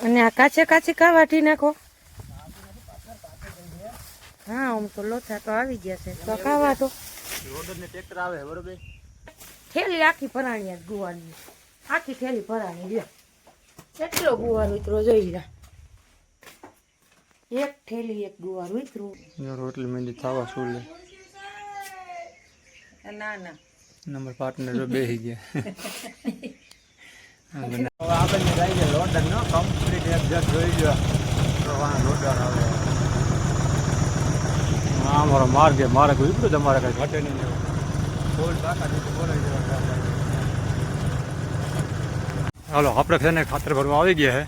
અને આ કાચે કાચી કા વાટી નાખો. હા આમ તો લોથા તો આવી ગયા છે તો કા વાટો. લોડર ને ટ્રેક્ટર આવે બરોબર. થેલી આખી ભરાણી આ ગુવારની, આખી થેલી ભરાણી લ્યો. કેટલો ગુવાર ઉતરો જોઈ લા. એક થેલી એક ગુવાર ઉતરું. રોટલી મેંદી થાવા શું લે. ના ના નંબર પાર્ટનર બેસી ગયા. આપણે જાય છે લોડર નો કમ્પ્લીટ એક જગ જોઈ લો. લોડર આવે હા મારો માર્ગ મારે કોઈ એટલું તમારે કઈ ઘટે નહીં. હાલો આપણે છે ને ખાતર ભરવા આવી ગયા હે.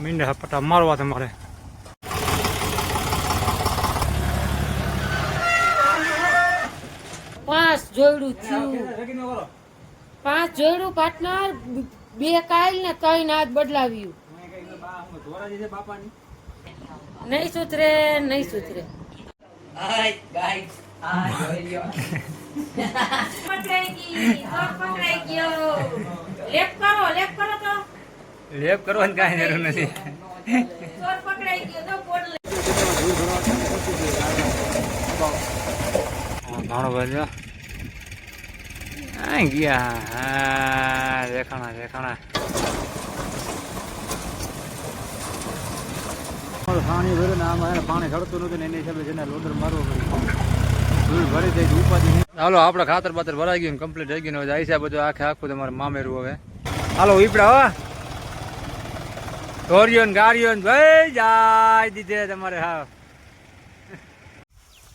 મીંડા પટ્ટા મારવા તમારે. પાંચ જોડું થયું, પાંચ જોડું પાર્ટનર. બે કાલ ને ત્રણ હાથ બદલાવ્યું. નહીં સુધરે નહીં સુધરે. લેપ કરવાની કાંઈ જરૂર નથી. ઘણો બધો ગયા. હા દેખાણા દેખાણા. પાણી ભર્યું ને આમાં પાણી ચડતું નતું ને એની હિસાબે જેને લોડર મારવો ધૂળ ભરી દે ઉપાધિ. હાલો આપણે ખાતર બાતર ભરાઈ ગયું કમ્પ્લીટ થઈ ગયું. જાય છે બધું આખે આખું તમારે મામેરું. હવે હાલો ઉપડા હો ઢોરિયો ને ગાડીઓ ને ભાઈ જાય દીધે તમારે. હા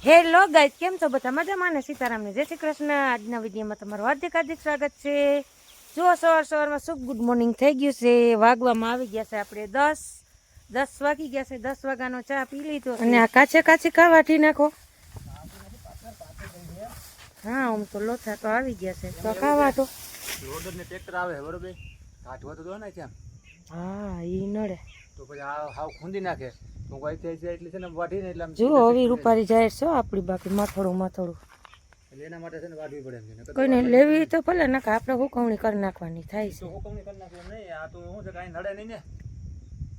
હેલો ગાઈસ, કેમ છો બધા મજામાં ને? સીતારામને જય શ્રી કૃષ્ણ. આજના વિડીયોમાં તમારું હાર્દિક હાર્દિક સ્વાગત છે. જુઓ સવારમાં શુભ ગુડ મોર્નિંગ થઈ ગયું છે. વાગવામાં આવી ગયા છે આપણે 10 વાગી ગયા છે. 10 વાગ્યાનો ચા પી લીધો. અને આ કાચે કાચી કા વાટી નાખો. હા આમ તો લોથા તો આવી ગયા છે તો કા વાટો. લોડર ને ટ્રેક્ટર આવે બરોબર. કાઢવા તો દો ને ક્યાં. હા ઈ નડે તો પછી હાવ ખૂંદી નાખે. તો કોઈ એટલે છે ને વાઢીને એટલે જુઓ હવે રૂપારી જાય છે આપણી બાકી માથોડું માથોડું. એટલે એના માટે છે ને વાઢવી પડે એમ છે. કોઈને લેવી તો ભલે નકા આપણે હુકવણી કરી નાખવાની થાય છે. હુકવણી કરી નાખવાનું નહીં. આ તો શું છે કાંઈ નડે નહીં ને.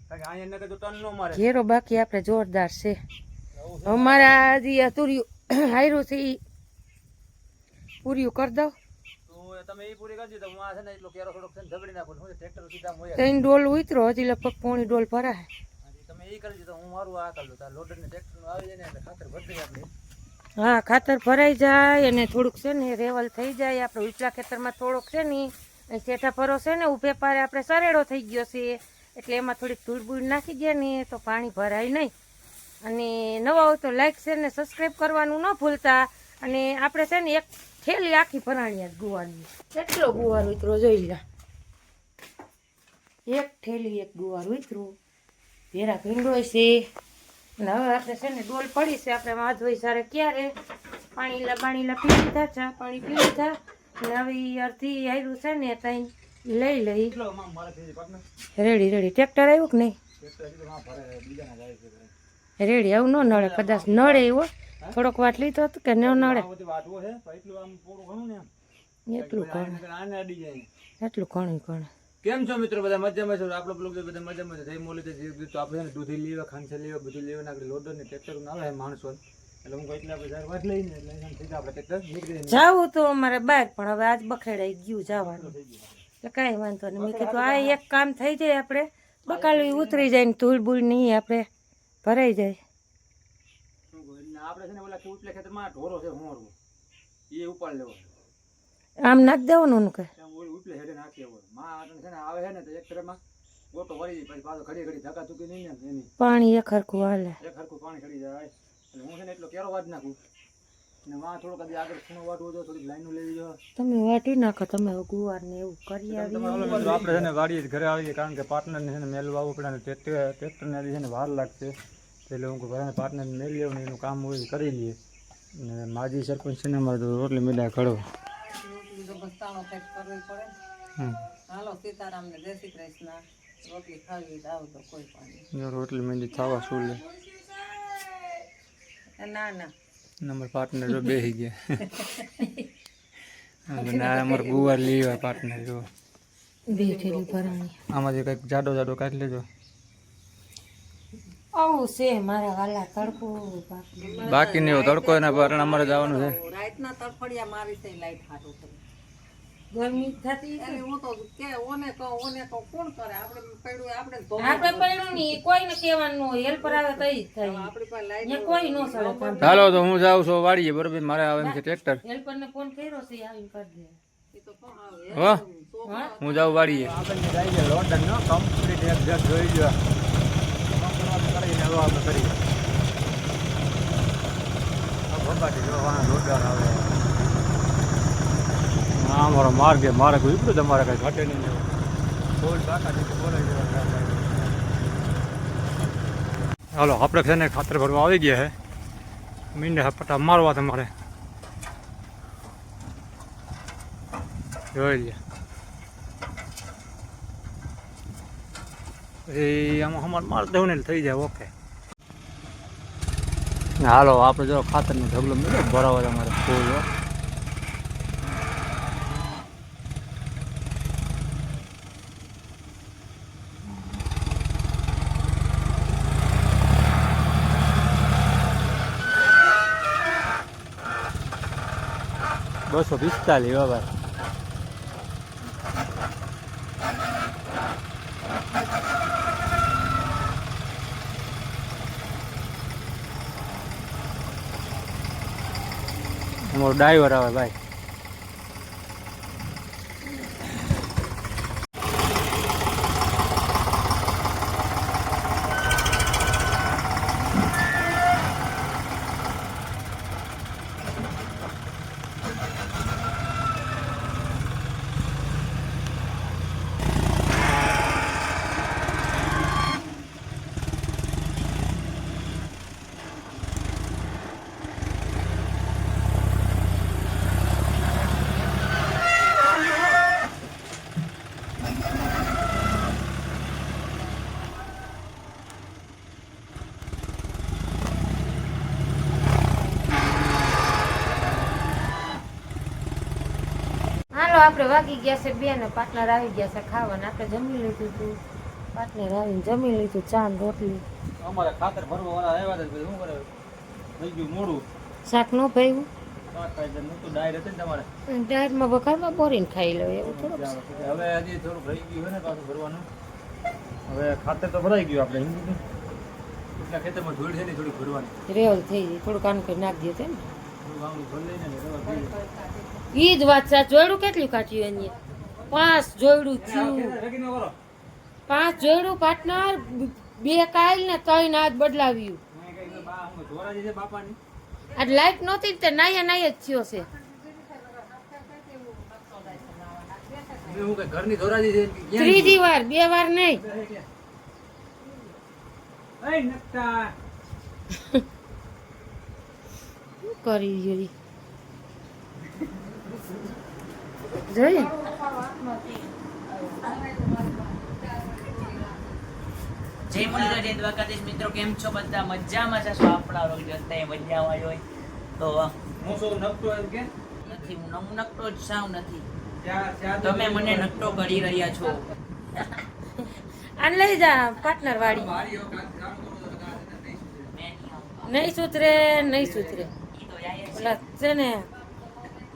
કારણ કે અહીંયા નકે તો ટન નો મારે. ઘેરો બાકી આપણે જોરદાર છે. અમારા હજી તુર્યું હાયરું છે ઈ પૂર્યું કરી દઉં. તમે એ પૂરી કરજો તો હું આ છે ને એટલો કેરો થોડોક છે ને ઝબડી નાખું. હું ટ્રેક્ટર સીધા મોય. ત્રણ ડોલ ઉતરો હજી લગભગ પોણી ડોલ ભરાય. તમે એ કરજો તો હું મારું આ કરું. તાર લોડર ને ટ્રેક્ટર નું આવી જાય ને એટલે ખાતર ભરી દઈએ આપણે. હા ખાતર ભરાઈ જાય અને થોડુંક છે ને રેવલ થઈ જાય. આપણે ઉપલા ખેતરમાં થોડોક છે ને શેઠા પરો છે ને ઉભે પારે આપણે સરેડો થઈ ગયો છે એટલે એમાં થોડીક ધૂળ બૂળ નાખી દે ને તો પાણી ભરાય નહીં. અને નવા હોય તો લાઈક શેર ને સબસ્ક્રાઈબ કરવાનું ન ભૂલતા. અને આપણે છે ને એક થેલી આખી ભરાણી ગુવારની. કેટલો ગુવાર ઉતરો જોઈ લા. એક થેલી એક ગુવાર ઉતરું. ભેરા ભીંડોય છે. અને હવે આપણે છે ને ડોલ પડી છે. આપણે વાંધોય સારે ક્યારે પાણીલા પી લીધા, ચા પાણી પી લીધા. અને હવે અડધી આવ્યું છે ને ત્યાં લઈ લઈ. રેડી રેડી ટ્રેક્ટર આવ્યું કે નહીં? રેડી આવું ન નડે. કદાચ નડે એવો થોડોક વાટ લીધો હતો કે ન નડે. એટલું ઘણું ઘણું. કેમ છો મિત્રો? બધા મજામાં છો? આપણો બ્લોગ બધા મજામાં છે. થઈ મોલી તો આપણે ને દૂધી લેવા, ખાંડ લેવા, બધું લેવા નાખે. લોડર ને ટ્રેક્ટર આવે માણસો એટલે હું એટલે આપણે વાત લઈને એટલે આપણે ટ્રેક્ટર નીકળી જાવું તો અમારે બહાર પણ હવે આજ બખેડાઈ ગયું જવાનું એટલે કાંઈ વાંધો નહીં. મેં કીધું આ એક કામ થઈ જાય આપણે બકાલું ઉતરી જાય ને ધૂળ બૂળ નહીં આપણે ભરાઈ જાય. આપણે છે ને ઓલા ઉપલા ખેતરમાં ઢોરો છે હોરવું એ ઉપાડ લેવો. આમ નાખ દેવાનું કે ઉપલે હેડે નાખી હોય માં છે ને આવે છે ને તો એક તરફમાં ગોટો વળી પછી પાછો ઘડી ઘડી ધક્કા ચૂકી નહીં ને એની પાણી એક હરખું હાલે. એક હરખું પાણી ચડી જાય એટલે હું છે ને એટલો કેરો વાટ નાખું ને માં થોડો કદી આગળ ખૂણો વાટવો જો થોડી લાઈનો લેવી જો. તમે વાટી નાખો. તમે ગુવાર ને એવું કરી આવી. આપણે છે ને વાડીએ ઘરે આવીએ કારણ કે પાર્ટનર ને છે ને મેલવું આવવું પડે ને ટ્રેક્ટર ને છે ને વાર લાગશે એટલે હું ઘરે પાર્ટનર ને મેળ લેવું ને એનું કામ હોય કરી લઈએ. ને માજી સરપંચ છે ને અમારે તો રોટલી મેળા ખડો. હાલો સીતારામ ને જય શ્રી કૃષ્ણ. રોટલી ખાવી આવ તો કોઈ પાણી. રોટલી મેંદી થાવા શું લે. ના ના નંબર પાર્ટનર બેસી ગયા. અમારે ગુવાર લેવા પાર્ટનર જો બે થેલી ભરાણી આમાંથી કંઈક જાડો જાડો કાઢી લેજો. આવું છે મારા વાલા તડકો બાકી નહીં તડકો એના કારણ અમારે જવાનું છે. રાતના તડફડિયા મારી તે લાઈટ હાટું થઈ. ગરમી થતી એટલે હું તો કે ઓને તો કોણ કરે? આપણે પડ્યું આપણે ધોવું. આપણે પડ્યું નહીં કોઈને કહેવાનું હોય હેલ્પર આવે તો જ થાય આપણી પાસે લાઈટ અહીંયા કોઈ ન સળે કામ ચાલો તો હું જાઉં છું વાડીએ બરોબર. મારે આવે એમ છે ટ્રેક્ટર. હેલ્પર ને ફોન કર્યો છે આવીને કરી દે એ તો કોણ આવે? હો હા હું જાઉં વાડીએ. આપણે જઈએ લોન્ડન નો કમ્પ્લીટ એક જગ જોઈ લો. કરીને હવે આપણે કરીએ. ભંબાટી જો વાહ જોરદાર આવે. હા મારો માર્ગ મારે કોઈ ઉપડું તમારે કઈ ઘટે નહીં. બોલ કાકા દીકરી બોલાવી દેવા. હાલો આપણે છે ને ખાતર ભરવા આવી ગયા છે. મીંડે પટ્ટા મારવા તમારે જોઈ લે. પછી આમાં અમારે માર દઉં ને થઈ જાય. ઓકે હાલો આપણે જો ખાતરનો ઢગલો મળ્યો ભરાવા તમારે ફૂલ. બસો 45 હવે અમારો ડ્રાઈવર આવે ભાઈ. આપણે વાગી ગયા છે 2 ને પાર્ટનર આવી ગયા છે ખાવાના. આપણે જમી લીધું હતું. પાર્ટનર આવીને જમી લીધું ચા ને રોટલી. અમારે ખાતર ભરવા વાળા આવ્યા હતા શું કરે થઈ ગયું મોડું. શાક નો ભાઈ ડાયરમાં વઘારમાં બોરીને ખાઈ લો એવું થોડું. હવે હજી થોડું રહી ગયું હોય ને પાછું ભરવાનું. હવે ખાતર તો ભરાઈ ગયું આપણે એટલા ખેતરમાં ધૂળ છે ને થોડી ભરવાની રેવલ થઈ ગઈ થોડુંક આનું કરી નાખી દે ને થોડું આવું ભરી લઈને રેવા થઈ જાય. ઈ જ વાત છે. જોયડું કેટલું કાઢ્યું એની 5 જોયડું થયું. 5 જોયડું પાર્ટનર 2 કાલ ને 3 આજ બદલાવ્યું. આજ લાઈટ નહોતી તે નાયા જ થયો છે. ત્રીજી વાર 2 વાર નહીં. કરી જોઈ જોઈએ જય મુરલીધર જય દ્વારકાધીશ મિત્રો, કેમ છો બધા? મજામાં છો? આપણા રોગ જોતા મજામાં જ હોય તો હું શું નકટો એમ કે નથી, હું નકટો જ સાવ નથી. તમે મને નકટો કરી રહ્યા છો. આને લઈ જા પાર્ટનર વાળી. નહીં સુધરે નહીં સુધરે. ઓલા છે ને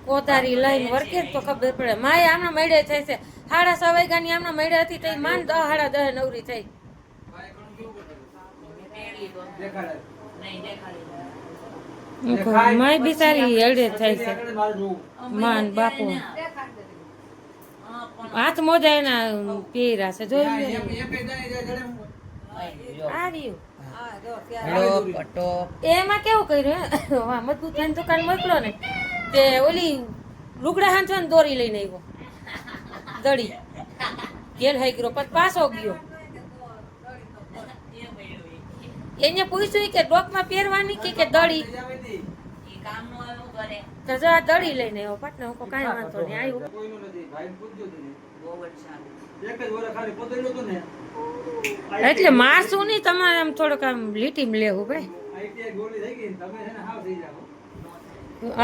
કોતારી લઈને વર્કે તો ખબર પડે. માય આમના મળે થાય છે 6:30 વાગ્યાની આમના મળે હતી તો માન 10 10:30 નવરી થઈ. માય બિચારી એડે થાય છે. માન બાપુ હાથ મોજા એના પહેર્યા છે જોયું આવ્યું. એમાં કેવું કર્યું મજબૂત થઈને દુકાન મોકલો ને તે ઓલી લુગડા હાંચો ને દોરી લઈને આવ્યો દડી ઘેર હાઈ ગયો પછી પાછો ગયો. એને પૂછ્યું કે ડોકમાં પહેરવાની કે દડી તો જો આ દડી લઈને આવ્યો પાટને. હું કાંઈ વાંધો નહીં આવ્યું. એટલે મારશું નહીં તમારે આમ થોડુંક આમ લીટીમ લેવું ભાઈ.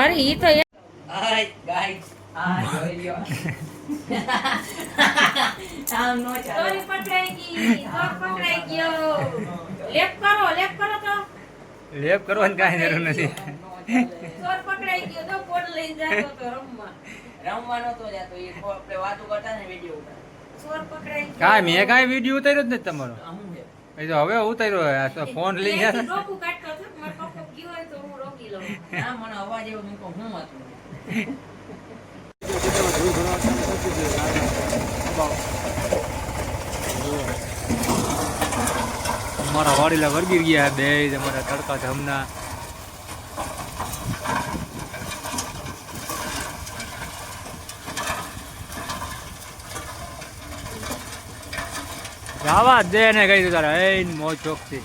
અરે ઈ તો હાય ગાઈસ, હા જોઈ લ્યો આમ નો ચાલે ચોરી પકડાઈ ગઈ, ચોર પકડાઈ ગયો. લેપ કરો તો. લેપ કરવાની કાંઈ જરૂર નથી. ચોર પકડાઈ ગયો તો બોર્ડ લઈને જાતો તો રમવા. રમવાનો તો જાતો એ આપણે વાતો કરતા ને વિડિયો ઉતાર ચોર પકડાઈ ગયો. કાંઈ મેં કાંઈ વિડીયો ઉતાર્યો જ નથી તમારો. આ શું છે એ તો હવે ઉતાર્યો આ તો ફોન લઈ ગયા. લેથી ડોકું કાઢતો હતો. મારો પપ્પો ગયો હોય તો હું રોકી લઉં. ના મને અવાજ એવો મૂકો હું હતું અમારા વાડીલા વર્ગી ગયા બે અમારા તડકા ધમના. આવા દે ને કહી દઉં તારા એ મોજ ચોકથી.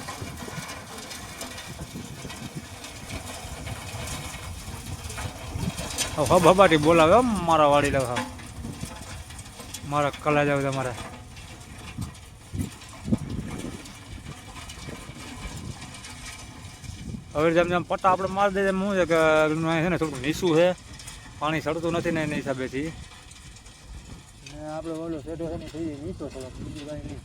હબાટી બોલાવે હો મારા વાડીલા મારા કલા જાવ તમારા. હવે જેમ જેમ પટ્ટા આપણે મારી દઈએ એમ શું છે કે છે ને થોડુંક નીસું છે, પાણી ચડતું નથી ને એના હિસાબેથી. ને આપણે ઓલો સેટો છે ને થઈ જાય નીચો થોડોક, બીજું કાંઈ નહીં.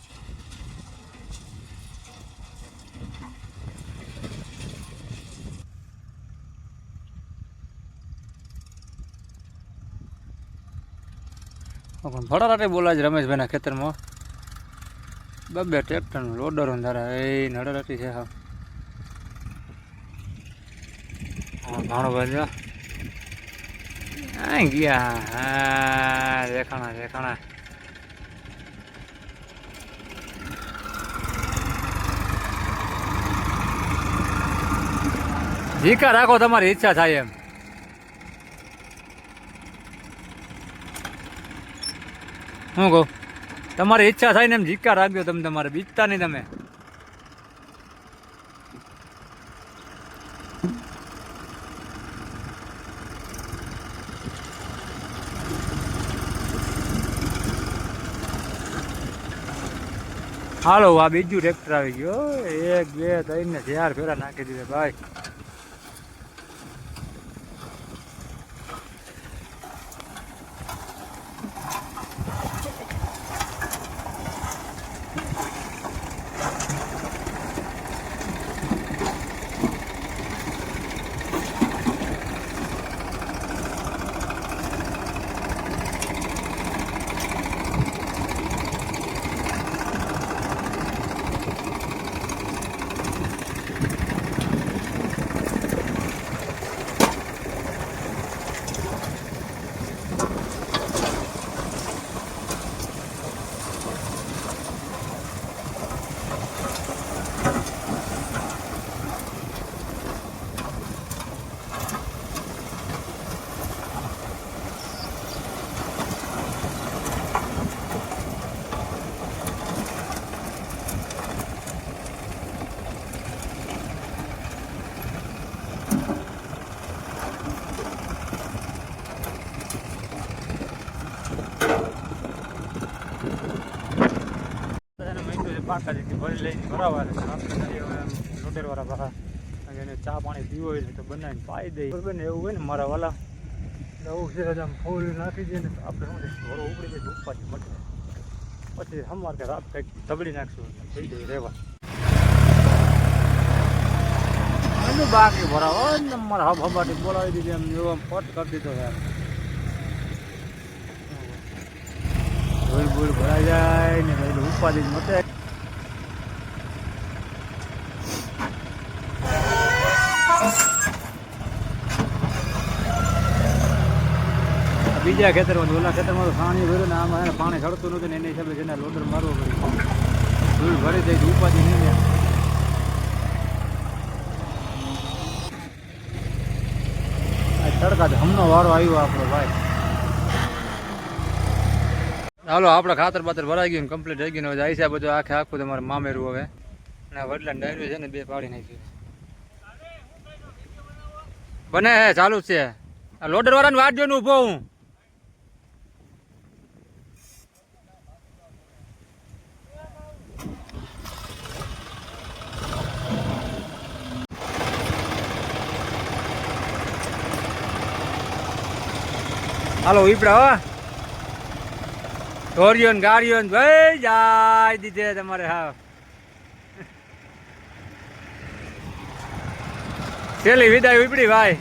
પણ ફળારાટે બોલાય છે રમેશભાઈના ખેતરમાં. બે ટ્રેક્ટરનું લોડરો ધારા એ નડરાટી છે. હા ઘણો બધો ગયા. હા દેખાણા જીકા રાખો તમારી ઈચ્છા થાય એમ. હું કહું તમારી ઈચ્છા થાય ને એમ જીકા રાખજો તમે, તમારે બીજતા નહીં તમે. હાલો આ બીજું ટ્રેક્ટર આવી ગયો. 1 2 3 ને 4 ફેરા નાખી દીધા ભાઈ. પાકાથી ભરી લઈને ભરાવા લોટેરવાળા ભરા એને ચા પાણી પીવો હોય તો બનાવીને પાઈ દઈ બરાબર ને. એવું હોય ને મારા વાલા એવું છે આમ ફૂલ નાખી દઈએ ને તો આપણે શું ઘોડો ઉપડી જાય ઉપાથી મટે, પછી સમાર કે રાત કંઈક તબડી નાખશું થઈ જાય રહેવા. બાકી ભરાવો ને મારા હબાટી બોલાવી દીધી એમ એવો પટ કરી દીધો યાર. ભૂલ ભૂલ ભરાઈ જાય ને એટલે ઉપાધિ મટે. બીજા ખેતરમાં ઓલા ખેતરમાં તો પાણી ભર્યું ને આમાં એને પાણી ચડતું નહોતું ને એના હિસાબે જેને લોડર મારવો પડ્યો. ધૂળ ભરી જાય ઉપાધિ નહીં ને. તડકા હમણાં વારો આવ્યો આપણો ભાઈ. હાલો આપણે ખાતર બાતર ભરાઈ ગયું કમ્પ્લીટ થઈ ગયું. હવે જાય છે બધું આખે આખું તમારે મામેરું હવે અને વડલા ડાયરું છે ને 2 પાડી નાખ્યું બને હે ચાલુ જ છે. આ લોડર વાળાને વાટ જોઈને ઊભો હું. હાલો ઉપડા હો ઢોરિયો ને ગાડીઓ ને ભાઈ જાય દીધે તમારે હા પેલી વિદાય ઉપડી ભાઈ